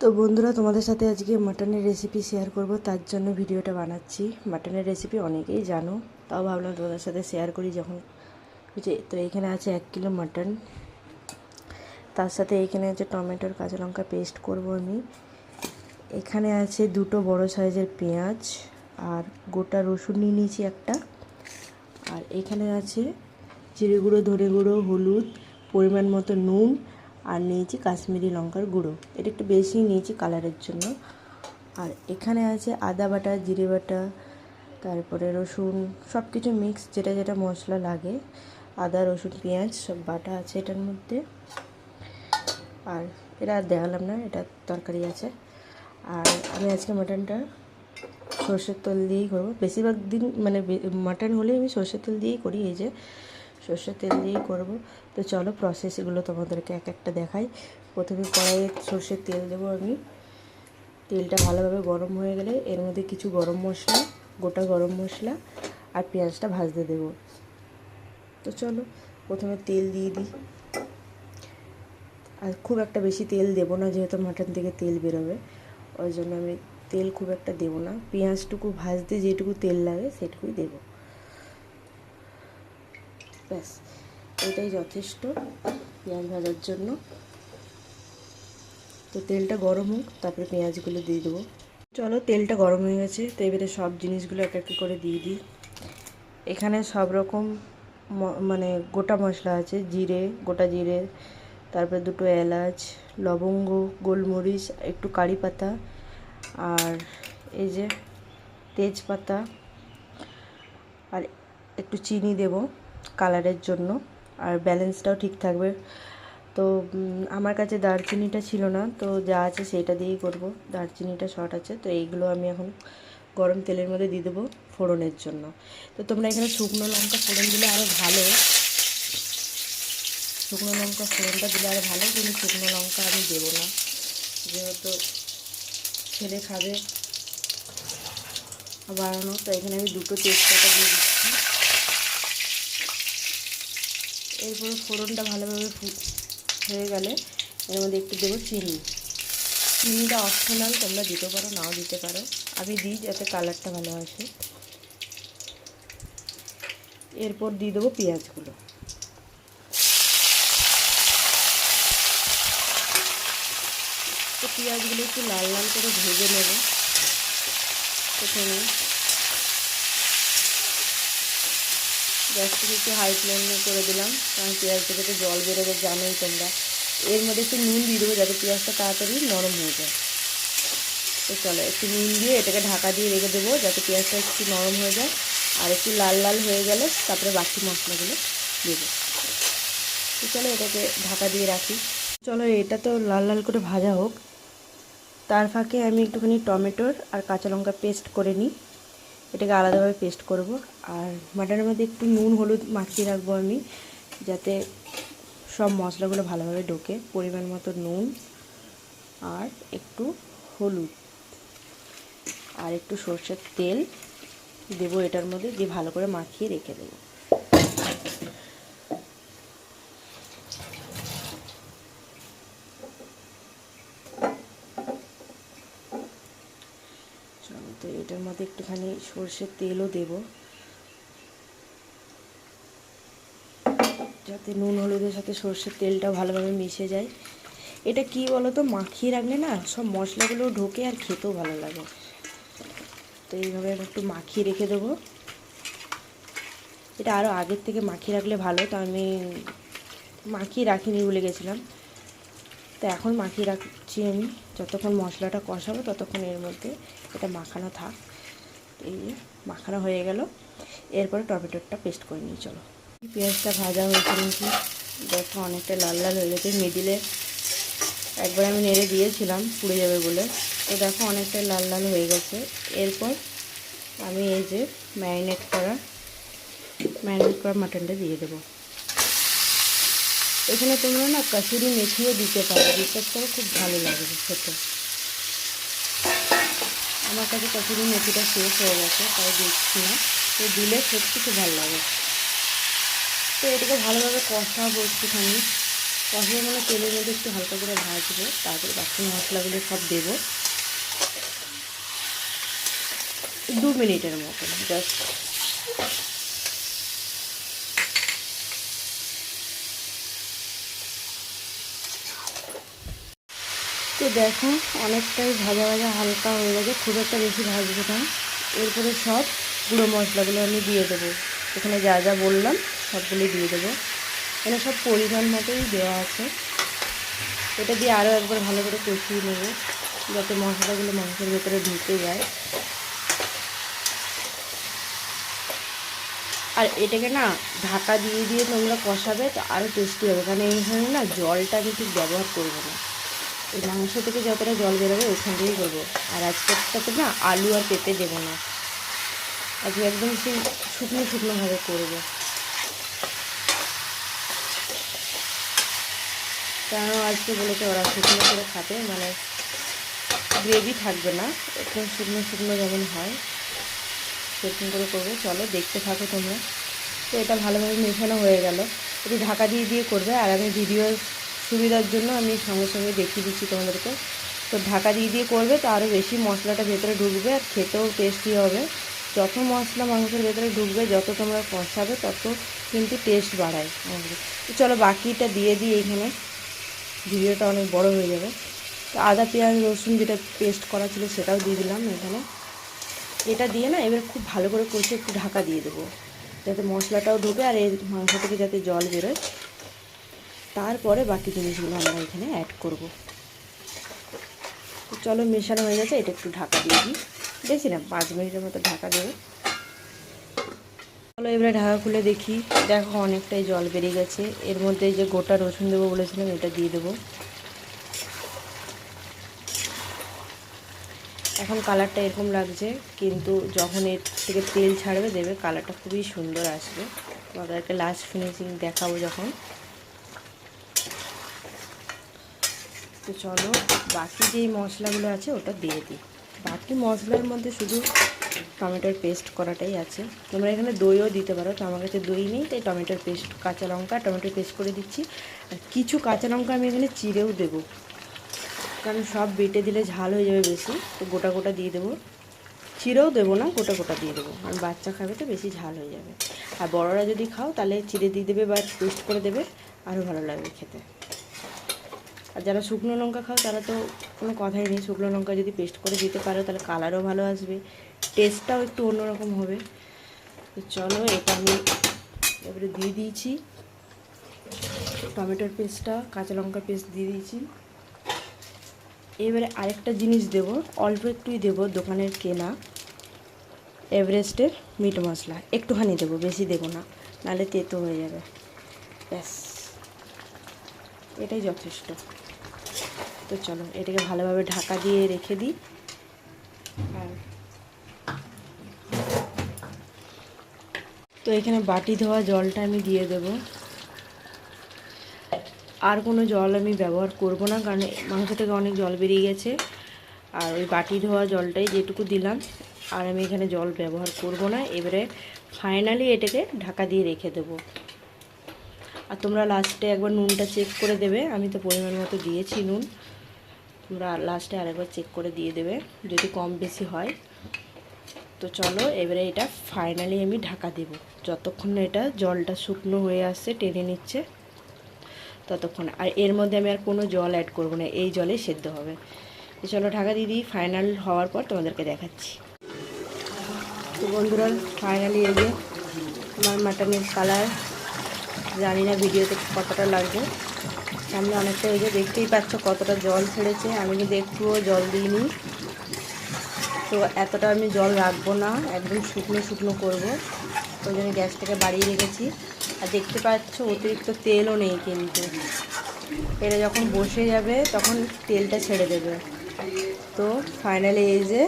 তো বন্ধুরা, তোমাদের সাথে আজকে মাটনের রেসিপি শেয়ার করব, তার জন্য ভিডিওটা বানাচ্ছি। মাটনের রেসিপি অনেকেই জানো, তাও ভাবলাম তোমাদের সাথে শেয়ার করি যখন। তো এখানে আছে 1 কিলো মাটন, তার সাথে এখানে আছে টমেটোর কাঁচা লঙ্কা পেস্ট করব আমি। এখানে আছে 2টো বড় সাইজের পেঁয়াজ, আর গোটা রসুন নিয়ে নিয়েছি একটা। আর এখানে আছে জিরে গুঁড়ো, ধনে গুঁড়ো, হলুদ, পরিমাণ মতো নুন, আর নিয়েছি কাশ্মীরি লঙ্কার গুঁড়ো। এটা একটু বেশি নিয়েছি কালারের জন্য। আর এখানে আছে আদা বাটা, জিরে বাটা, তারপরে রসুন, সব কিছু মিক্স, যেটা যেটা মশলা লাগে, আদা রসুন পেঁয়াজ সব বাটা আছে এটার মধ্যে। আর এটা আর দেখালাম না, এটা তরকারি আছে। আর আমি আজকে মাটনটা সর্ষের তেল দিয়েই করবো। বেশিরভাগ দিন মানে মাটন হলে আমি সর্ষের তেল দিয়েই করি। এই যে সর্ষের তেল দিয়েই করব। তো চলো প্রসেসগুলো তোমাদেরকে এক একটা দেখাই। প্রথমে কড়াইয়ে সর্ষের তেল দেবো আমি। তেলটা ভালোভাবে গরম হয়ে গেলে এর মধ্যে কিছু গরম মশলা, গোটা গরম মশলা আর পেঁয়াজটা ভাজতে দেবো। তো চলো প্রথমে তেল দিয়ে দিই। আর খুব একটা বেশি তেল দেবো না, যেহেতু মাটন থেকে তেল বেরোবে, ওই জন্য আমি তেল খুব একটা দেবো না। পেঁয়াজটুকু ভাজতে যেটুকু তেল লাগে সেটুকুই দেবো, ব্যাস। এটাই যথেষ্ট পেঁয়াজ ভাজার জন্য। তো তেলটা গরম হোক, তারপরে পেঁয়াজগুলো দিয়ে দেবো। চলো তেলটা গরম হয়ে গেছে, তো এবারে সব জিনিসগুলো এক এক করে দিয়ে দিই। এখানে সব রকম মানে গোটা মশলা আছে। জিরে, গোটা জিরে, তারপরে 2টো এলাচ, লবঙ্গ, গোলমরিচ, একটু কারি পাতা, আর এই যে তেজপাতা, আর একটু চিনি দেব কালারের জন্য, আর ব্যালেন্সটাও ঠিক থাকবে। তো আমার কাছে দারচিনিটা ছিল না, তো যা আছে সেটা দিয়েই করব। দারচিনিটা শর্ট আছে, তো এইগুলো আমি এখন গরম তেলের মধ্যে দিয়ে দেবো ফোড়নের জন্য। তো তোমরা এখানে শুকনো লঙ্কা ফোড়ন দিলে আরও ভালো, শুকনো লঙ্কা ফোড়নটা দিলে আরও ভালো, কিন্তু শুকনো লঙ্কা আমি দেবো না, যেহেতু ছেলে খাবে বাড়ানো। তো এখানে আমি 2টো তেজপাতা দিয়ে দিচ্ছি। এরপরে ফোড়নটা ভালোভাবে হয়ে গেলে এর মধ্যে একটু দেবো চিনি। চিনিটা অপশনাল, তোমরা দিতে পারো নাও দিতে পারো, আমি দিই যাতে কালারটা ভালো আসে। এরপর দিয়ে দেবো পেঁয়াজগুলো। তো পেঁয়াজগুলো একটু লাল লাল করে ভেজে নেব। প্রথমে গ্যাসটাকে একটু হাই ফ্লেমে করে দিলাম, কারণ পেঁয়াজ থেকে তো জল বেরোবে, জানোই তোমরা। এর মধ্যে একটু নুন দিয়ে দেবো যাতে পেঁয়াজটা তাড়াতাড়ি নরম হয়ে যায়। তো চলো একটু নুন দিয়ে এটাকে ঢাকা দিয়ে রেখে দেবো যাতে পেঁয়াজটা একটু নরম হয়ে যায়। আর একটু লাল লাল হয়ে গেলে তারপরে বাকি মশলাগুলো দেবো। তো চলো এটাকে ঢাকা দিয়ে রাখি। চলো এটা তো লাল লাল করে ভাজা হোক, তার ফাঁকে আমি একটুখানি টমেটোর আর কাঁচা লঙ্কা পেস্ট করে নিই। এটাকে আলাদাভাবে পেস্ট করব। আর মাটনের মধ্যে একটু নুন হলুদ মাখিয়ে রাখবো আমি, যাতে সব মশলাগুলো ভালোভাবে ঢোকে। পরিমাণ মতো নুন আর একটু হলুদ আর একটু সরষের তেল দেবো এটার মধ্যে, দিয়ে ভালো করে মাখিয়ে রেখে দেবো। চলো তো এটার মধ্যে একটুখানি সরষের তেলও দেবো, যাতে নুন হলুদের সাথে সরষের তেলটা ভালোভাবে মিশে যায়। এটা কি বলো তো, মাখিয়ে রাখলে না সব মশলাগুলো ঢোকে আর খেতেও ভালো লাগে। তো এইভাবে আমি একটু মাখিয়ে রেখে দেবো। এটা আরও আগের থেকে মাখিয়ে রাখলে ভালো, তো আমি মাখিয়ে রাখিনি, ভুলে গেছিলাম। তো এখন মাখিয়ে রাখছি আমি, যতক্ষণ মশলাটা কষাবো ততক্ষণ এর মধ্যে এটা মাখানো থাক। এই যে মাখানো হয়ে গেল, এরপরে টমেটোটা পেস্ট করে নিই। চলো পেঁয়াজটা ভাজা হয়েছে নাকি দেখো, অনেকটা লাল লাল হয়ে গেছে। মিডিলে একবার আমি নেড়ে দিয়েছিলাম পুড়ে যাবে বলে, তো দেখো অনেকটা লাল লাল হয়ে গেছে। এরপর আমি এই যে ম্যারিনেট করা মাটনটা দিয়ে দেবো। এখানে তোমরা না কাসুরি মেথিও দিতে পারো, বিশ্বাস করো খুব ভালো লাগবে খেতে। আমার কাছে কাসুরি মেথিটা শেষ হয়ে গেছে, তাই দিচ্ছি না, তো দিলে সত্যি খুব ভালো লাগে। তো এটাকে ভালোভাবে কষাবো একটুখানি, কষানো মানে তেলের মধ্যে একটু হালকা করে ভাজবো, তারপরে বাকি মশলাগুলো সব দেবো। 2 মিনিটের মতো জাস্ট। তো দেখো অনেকটাই ভাজা ভাজা হালকা হয়ে গেছে, খুব একটা বেশি ভাজবো না। এরপরে সব গুঁড়ো মশলাগুলো আমি দিয়ে দেবো। এখানে যা যা বললাম সবগুলি দিয়ে দেবো। এখানে সব পরিমাণ মতোই দেওয়া আছে। এটা দিয়ে আরও একবার ভালো করে কষিয়ে নেবো, যাতে মশলাগুলো মাংসের ভেতরে ঢুকে যায়। আর এটাকে না ঢাকা দিয়ে দিয়ে তোমরা কষাবে, তো আরও টেস্টি হবে। কারণ এইখানে না জলটা আমি ঠিক ব্যবহার করবো না, এই মাংস থেকে যতটা জল বেরোবে ওইখান থেকেই করবো। আর আজকেরটাতে না আলু আর পেঁপে দেবো না, আজকে একদম সেই শুকনো শুকনোভাবে করবো। কারণ আজকে বলেছে ওরা শুকনো করে খাবে, মানে গ্রেভি থাকবে না, একদম শুকনো শুকনো যেমন হয় সেরকম করে করবো। চলো দেখতে থাকো তোমরা। তো এটা ভালোভাবে মেশানো হয়ে গেল, একটু ঢাকা দিয়ে দিয়ে করবে। আর আমি ভিডিওর সুবিধার জন্য আমি সঙ্গে সঙ্গে দেখিয়ে দিচ্ছি তোমাদেরকে। তো ঢাকা দিয়ে দিয়ে করবে, তো আরও বেশি মশলাটা ভেতরে ঢুকবে আর খেতেও টেস্টি হবে। যত মশলা মাংসের ভেতরে ঢুকবে, যত তোমরা কষাবে, তত কিন্তু টেস্ট বাড়ায় আমাদের। তো চলো বাকিটা দিয়ে দিই এখানে, ভিডিওটা অনেক বড় হয়ে যাবে। তো আদা পেঁয়াজ রসুন যেটা পেস্ট করা ছিল সেটাও দিয়ে দিলাম এখানে। এটা দিয়ে না এবার খুব ভালো করে কষে একটু ঢাকা দিয়ে দেবো, যাতে মশলাটাও ঢোকে আর এই মাংস থেকে যাতে জল বেরোয়। তারপরে বাকি জিনিসগুলো আমরা এখানে অ্যাড করব। তো চলো মেশানো হয়ে গেছে, এটা একটু ঢাকা দিয়ে দিই, বেশি না 5 মিনিটের মতো ঢাকা দেবো। চলো এবারে ঢাকা খুলে দেখি, দেখো অনেকটাই জল বেরিয়ে গেছে। এর মধ্যে যে গোটা রসুন দেবো বলেছিলাম এটা দিয়ে দেবো। এখন কালারটা এরকম লাগছে, কিন্তু যখন এর থেকে তেল ছাড়বে দেবে কালারটা খুবই সুন্দর আসবে। তোমাদেরকে লাস্ট ফিনিশিং দেখাবো যখন। তো চলো বাকি যেই মশলাগুলো আছে ওটা দিয়ে দিই। বাকি মশলার মধ্যে শুধু টমেটোর পেস্ট করাটাই আছে। তোমরা এখানে দইও দিতে পারো, তো আমার কাছে দই নেই, তাই টমেটোর পেস্ট, কাঁচা লঙ্কা টমেটোর পেস্ট করে দিচ্ছি। আর কিছু কাঁচা লঙ্কা আমি এখানে চিড়েও দেবো, কারণ সব বেটে দিলে ঝাল হয়ে যাবে বেশি, তো গোটা গোটা দিয়ে দেবো। চিড়েও দেবো না, গোটা গোটা দিয়ে দেবো, কারণ বাচ্চা খাবে তো বেশি ঝাল হয়ে যাবে। আর বড়রা যদি খাও তাহলে চিড়ে দিয়ে দেবে বা পেস্ট করে দেবে, আরও ভালো লাগবে খেতে। আর যারা শুকনো লঙ্কা খাও তারা তো কোনো কথাই নেই, শুকনো লঙ্কা যদি পেস্ট করে দিতে পারো তাহলে কালারও ভালো আসবে, টেস্টটাও একটু অন্যরকম হবে। তো চলো এটা আমি এবারে দিয়ে দিয়েছি, টমেটোর পেস্টটা কাঁচা লঙ্কার পেস্ট দিয়ে দিয়েছি। এবারে আরেকটা জিনিস দেব, অল্প একটুই দেব, দোকানের কেনা এভারেস্টের মিট মশলা একটুখানি দেবো, বেশি দেবো না, নাহলে তেতো হয়ে যাবে। ব্যাস এটাই যথেষ্ট। তো চলো এটাকে ভালোভাবে ঢাকা দিয়ে রেখে দিই। আর তো এখানে বাটি ধোয়া জলটা আমি দিয়ে দেব, আর কোনো জল আমি ব্যবহার করব না, কারণ মাংস থেকে অনেক জল বেরিয়ে গেছে। আর ওই বাটি ধোয়া জলটাই যেটুকু দিলাম, আর আমি এখানে জল ব্যবহার করব না। এবারে ফাইনালি এটাকে ঢাকা দিয়ে রেখে দেবো। আর তোমরা লাস্টে একবার নুনটা চেক করে দেবে, আমি তো পরিমাণ মতো দিয়েছি নুন, তোমরা লাস্টে আরেকবার চেক করে দিয়ে দেবে যদি কম বেশি হয়। তো চলো এবারে এটা ফাইনালি আমি ঢাকা দেব, যতক্ষণ না এটা জলটা শুকনো হয়ে আসছে, টেনে নিচ্ছে ততক্ষণ। আর এর মধ্যে আমি আর কোনো জল অ্যাড করব না, এই জলে সেদ্ধ হবে। তো চলো ঢাকা দিয়ে দিই, ফাইনাল হওয়ার পর তোমাদেরকে দেখাচ্ছি। তো বন্ধুরা ফাইনালি এই যে আমার মাটনের কালার, জানি না ভিডিওতে কতটা লাগবে, সামনে অনেকটা ওই যে দেখতেই পাচ্ছ কতটা জল ছেড়েছে, আমি কিন্তু একটুও জল দিইনি। তো এতটা আমি জল রাখবো না, একদম শুকনো শুকনো করবো, ওই জন্য গ্যাসটাকে বাড়িয়ে রেখেছি। আর দেখতে পাচ্ছ অতিরিক্ত তেলও নেই, কিন্তু এটা যখন বসে যাবে তখন তেলটা ছেড়ে দেবে। তো ফাইনালি এই যে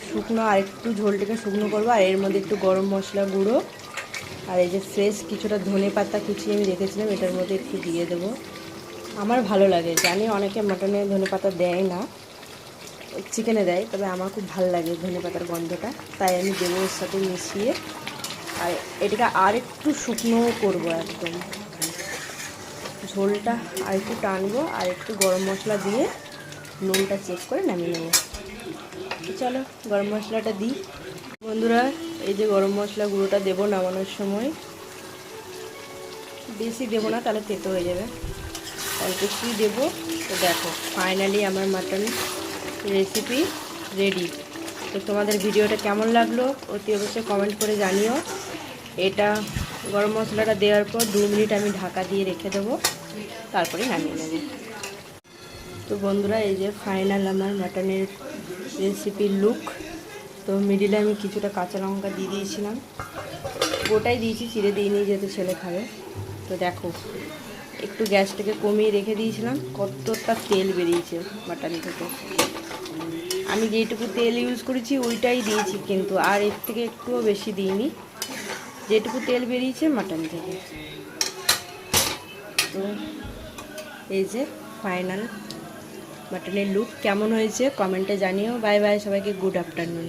শুকনো, আর একটু ঝোলটাকে শুকনো করবো, আর এর মধ্যে একটু গরম মশলা গুঁড়ো আর এই যে ফ্রেশ কিছুটা ধনে পাতা কুচিয়ে আমি রেখেছিলাম এটার মধ্যে একটু দিয়ে দেবো। আমার ভালো লাগে, জানি অনেকে মাটনে ধনে পাতা দেয় না, চিকেনে দেয়, তবে আমার খুব ভালো লাগে ধনে পাতার গন্ধটা, তাই আমি দেবো ওর সাথে মিশিয়ে। আর এটাকে আর একটু শুকনো করবো, একদম ঝোলটা আর একটু টানবো আর একটু গরম মশলা দিয়ে নুনটা চেক করে নামিয়ে নেবো। চলো গরম মশলাটা দিই। বন্ধুরা এই যে গরম মশলা গুঁড়োটা দেবো নামানোর সময়, বেশি দেবো না তাহলে তেতো হয়ে যাবে, অল্প একটুই দেবো। তো দেখো ফাইনালি আমার মাটন রেসিপি রেডি। তো তোমাদের ভিডিওটা কেমন লাগলো অতি অবশ্যই কমেন্ট করে জানিও। এটা গরম মশলাটা দেওয়ার পর 2 মিনিট আমি ঢাকা দিয়ে রেখে দেবো, তারপরে নামিয়ে নেব। তো বন্ধুরা এই যে ফাইনাল আমার মাটনের রেসিপির লুক। তো মিডিলে আমি কিছুটা কাঁচা লঙ্কা দিয়ে দিয়েছিলাম, গোটাই দিয়েছি, চিড়ে দিইনি যেহেতু ছেলে খাবে। তো দেখো একটু গ্যাসটাকে কমিয়ে রেখে দিয়েছিলাম, কতটা তেল বেরিয়েছে মাটন থেকে। আমি যেটুকু তেল ইউজ করেছি ওইটাই দিয়েছি, কিন্তু আর এর থেকে একটুও বেশি দিইনি, যেটুকু তেল বেরিয়েছে মাটন থেকে। তো এই যে ফাইনাল মাটনের লুক কেমন হয়েছে কমেন্টে জানিও। বাই বাই সবাইকে, গুড আফটারনুন।